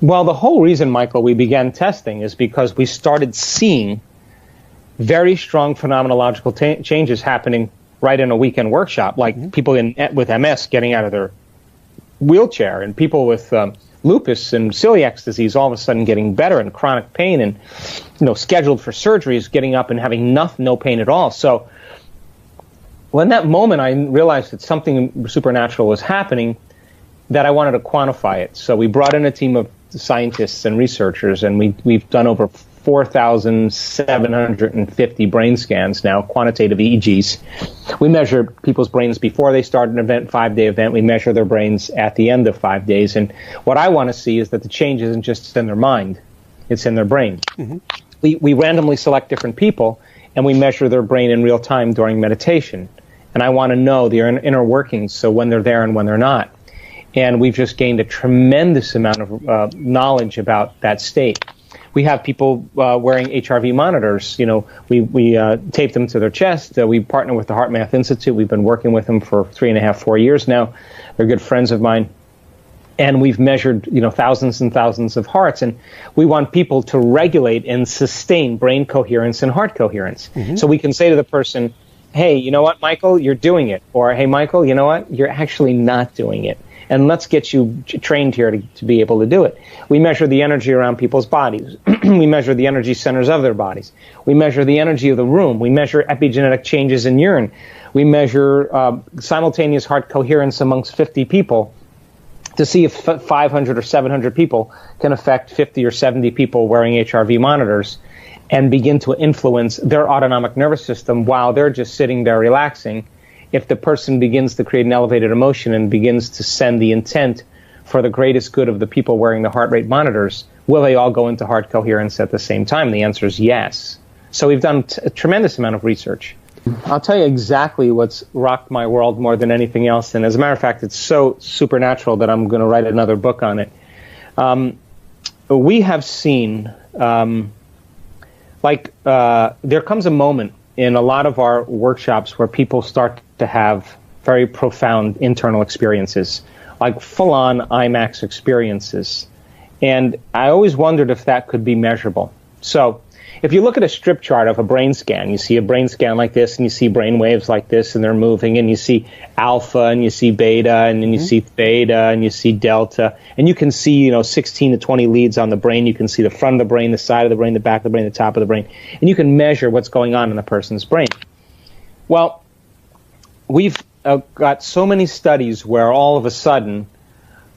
Well, the whole reason, Michael, we began testing is because we started seeing very strong phenomenological changes happening right in a weekend workshop, like people with MS getting out of their wheelchair, and people with lupus and celiac disease all of a sudden getting better, and chronic pain and scheduled for surgeries getting up and having no pain at all. So when that moment I realized that something supernatural was happening, that I wanted to quantify it. So we brought in a team of scientists and researchers, and we've done over 4,750 brain scans now, quantitative EEGs. We measure people's brains before they start an event, 5-day event. We measure their brains at the end of 5 days. And what I want to see is that the change isn't just in their mind, it's in their brain. We randomly select different people, and we measure their brain in real time during meditation. And I want to know their inner workings, so when they're there and when they're not. And we've just gained a tremendous amount of knowledge about that state. We have people wearing HRV monitors. We tape them to their chest. We partner with the HeartMath Institute. We've been working with them for 3.5, 4 years now. They're good friends of mine. And we've measured, thousands and thousands of hearts. And we want people to regulate and sustain brain coherence and heart coherence. So we can say to the person, hey, you know what, Michael, you're doing it. Or, hey, Michael, you know what, you're actually not doing it. And let's get you trained here to be able to do it. We measure the energy around people's bodies. We measure the energy centers of their bodies. We measure the energy of the room. We measure epigenetic changes in urine. We measure simultaneous heart coherence amongst 50 people to see if 500 or 700 people can affect 50 or 70 people wearing HRV monitors and begin to influence their autonomic nervous system while they're just sitting there relaxing. If the person begins to create an elevated emotion and begins to send the intent for the greatest good of the people wearing the heart rate monitors, will they all go into heart coherence at the same time? The answer is yes. So we've done a tremendous amount of research. I'll tell you exactly what's rocked my world more than anything else, and as a matter of fact, it's so supernatural that I'm going to write another book on it. We have seen, there comes a moment in a lot of our workshops where people start to have very profound internal experiences, like full-on IMAX experiences. And I always wondered if that could be measurable. So if you look at a strip chart of a brain scan, you see a brain scan like this, and you see brain waves like this, and they're moving, and you see alpha, and you see beta, and then you see theta, and you see delta, and you can see, 16 to 20 leads on the brain. You can see the front of the brain, the side of the brain, the back of the brain, the top of the brain, and you can measure what's going on in the person's brain. Well, we've got so many studies where all of a sudden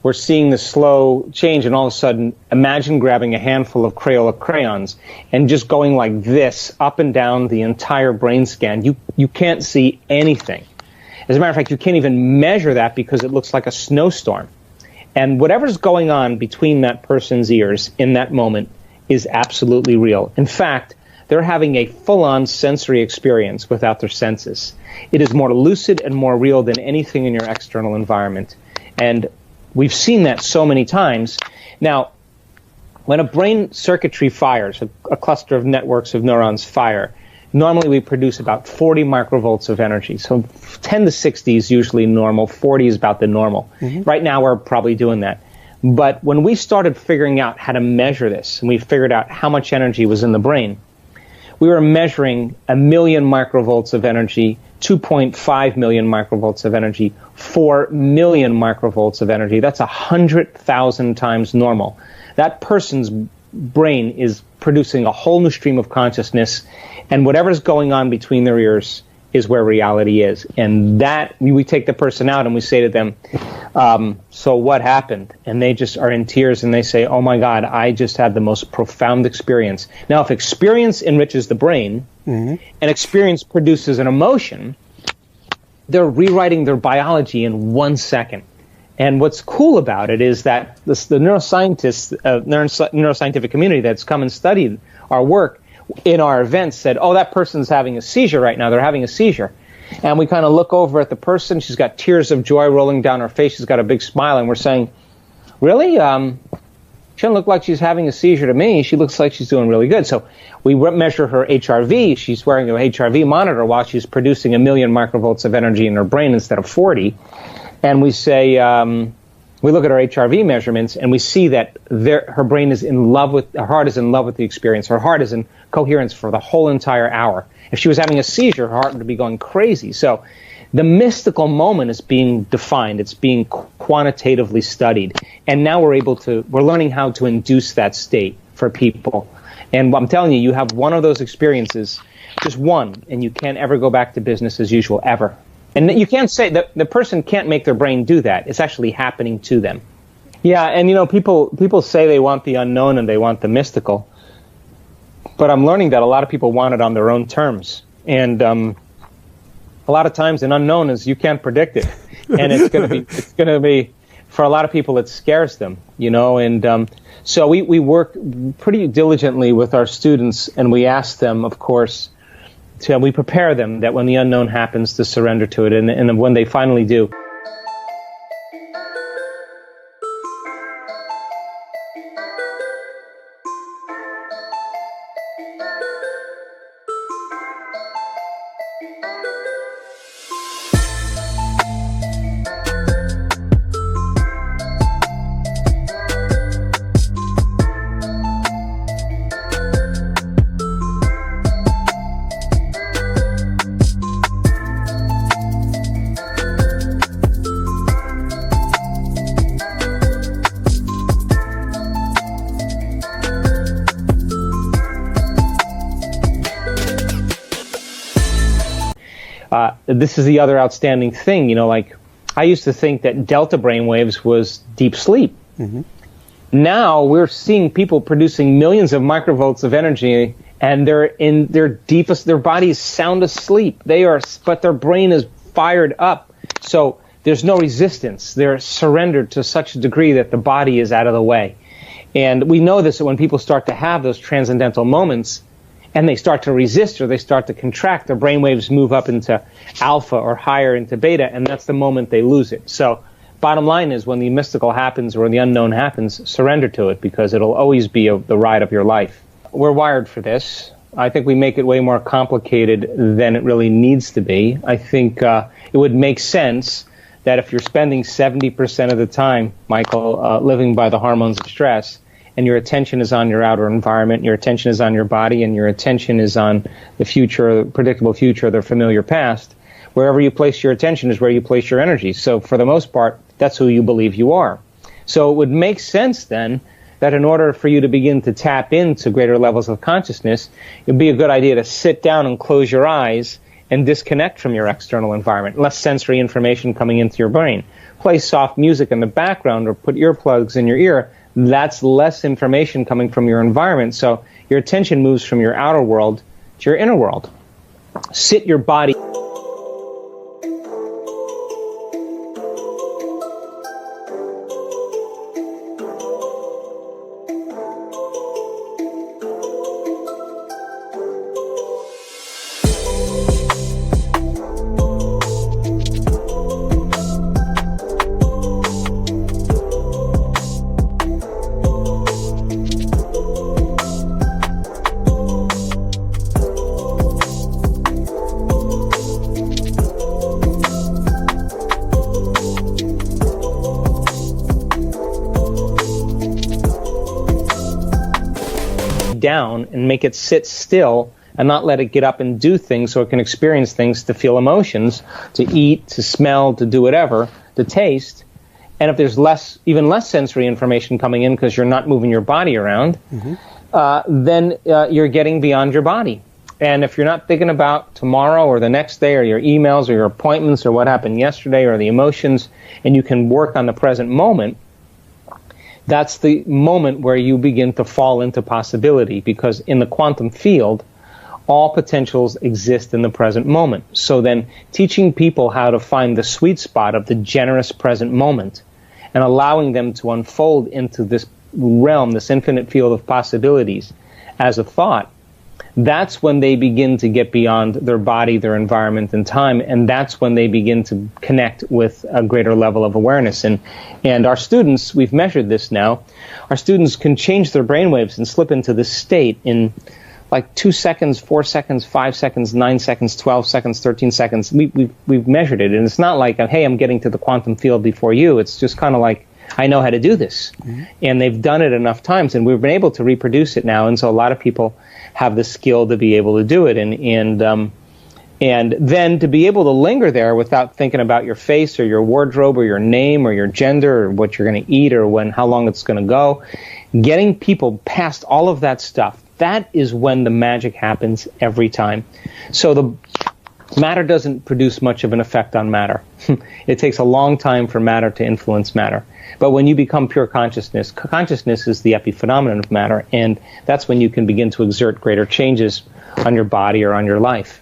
we're seeing the slow change, and all of a sudden, imagine grabbing a handful of Crayola crayons and just going like this up and down the entire brain scan. You can't see anything. As a matter of fact, you can't even measure that because it looks like a snowstorm. And whatever's going on between that person's ears in that moment is absolutely real. In fact, they're having a full-on sensory experience without their senses. It is more lucid and more real than anything in your external environment. And we've seen that so many times. Now, when a brain circuitry fires, a cluster of networks of neurons fire, normally we produce about 40 microvolts of energy. So 10 to 60 is usually normal. 40 is about the normal. Right now we're probably doing that. But when we started figuring out how to measure this, and we figured out how much energy was in the brain, we were measuring 1 million microvolts of energy, 2.5 million microvolts of energy, 4 million microvolts of energy. That's 100,000 times normal. That person's brain is producing a whole new stream of consciousness, and whatever's going on between their ears is where reality is. And that, we take the person out and we say to them, so what happened? And they just are in tears and they say, oh my God, I just had the most profound experience. Now, if experience enriches the brain and experience produces an emotion, they're rewriting their biology in 1 second. And what's cool about it is that the neuroscientists, neuroscientific community that's come and studied our work in our events said, oh, that person's having a seizure right now. They're having a seizure. And we kind of look over at the person. She's got tears of joy rolling down her face. She's got a big smile. And we're saying, really? She doesn't look like she's having a seizure to me. She looks like she's doing really good. So we measure her HRV. She's wearing an HRV monitor while she's producing 1 million microvolts of energy in her brain instead of 40. And we say, We look at our HRV measurements, and we see that her brain is in love with, her heart is in love with the experience. Her heart is in coherence for the whole entire hour. If she was having a seizure, her heart would be going crazy. So the mystical moment is being defined. It's being quantitatively studied. And now we're learning how to induce that state for people. And I'm telling you, you have one of those experiences, just one, and you can't ever go back to business as usual, ever. And you can't say that the person can't make their brain do that. It's actually happening to them. Yeah, and people say they want the unknown and they want the mystical. But I'm learning that a lot of people want it on their own terms. And a lot of times an unknown is you can't predict it. And it's going to be, for a lot of people, it scares them, and so we work pretty diligently with our students, and we ask them, of course, we prepare them that when the unknown happens to surrender to it, and when they finally do. This is the other outstanding thing, like I used to think that delta brainwaves was deep sleep. Mm-hmm. Now we're seeing people producing millions of microvolts of energy, and they're in their deepest, their body is sound asleep. But their brain is fired up. So there's no resistance. They're surrendered to such a degree that the body is out of the way. And we know this, that when people start to have those transcendental moments, and they start to resist or they start to contract, their brainwaves move up into alpha or higher into beta, and that's the moment they lose it. So bottom line is, when the mystical happens or the unknown happens, surrender to it, because it'll always be the ride of your life. We're wired for this. I think we make it way more complicated than it really needs to be. I think it would make sense that if you're spending 70% of the time, Michael, living by the hormones of stress, and your attention is on your outer environment, your attention is on your body, and your attention is on the future, the predictable future, the familiar past, wherever you place your attention is where you place your energy. So for the most part, that's who you believe you are. So it would make sense then that in order for you to begin to tap into greater levels of consciousness, it would be a good idea to sit down and close your eyes and disconnect from your external environment, less sensory information coming into your brain. Play soft music in the background or put earplugs in your ear. That's less information coming from your environment, so your attention moves from your outer world to your inner world. Sit your body down and make it sit still and not let it get up and do things so it can experience things, to feel emotions, to eat, to smell, to do whatever, to taste. And if there's even less sensory information coming in because you're not moving your body around, then you're getting beyond your body. And if you're not thinking about tomorrow or the next day or your emails or your appointments or what happened yesterday or the emotions, and you can work on the present moment, that's the moment where you begin to fall into possibility, because in the quantum field, all potentials exist in the present moment. So then teaching people how to find the sweet spot of the generous present moment and allowing them to unfold into this realm, this infinite field of possibilities as a thought, that's when they begin to get beyond their body, their environment, and time, and that's when they begin to connect with a greater level of awareness. And our students, we've measured this now, our students can change their brainwaves and slip into this state in like 2 seconds, 4 seconds, 5 seconds, 9 seconds, 12 seconds, 13 seconds. We've measured it, and it's not like, hey, I'm getting to the quantum field before you. It's just kind of like I know how to do this. Mm-hmm. And they've done it enough times, and we've been able to reproduce it now. And so a lot of people have the skill to be able to do it. And then to be able to linger there without thinking about your face or your wardrobe or your name or your gender or what you're going to eat or how long it's going to go, getting people past all of that stuff, that is when the magic happens every time. So the matter doesn't produce much of an effect on matter. It takes a long time for matter to influence matter. But when you become pure consciousness, consciousness is the epiphenomenon of matter, and that's when you can begin to exert greater changes on your body or on your life.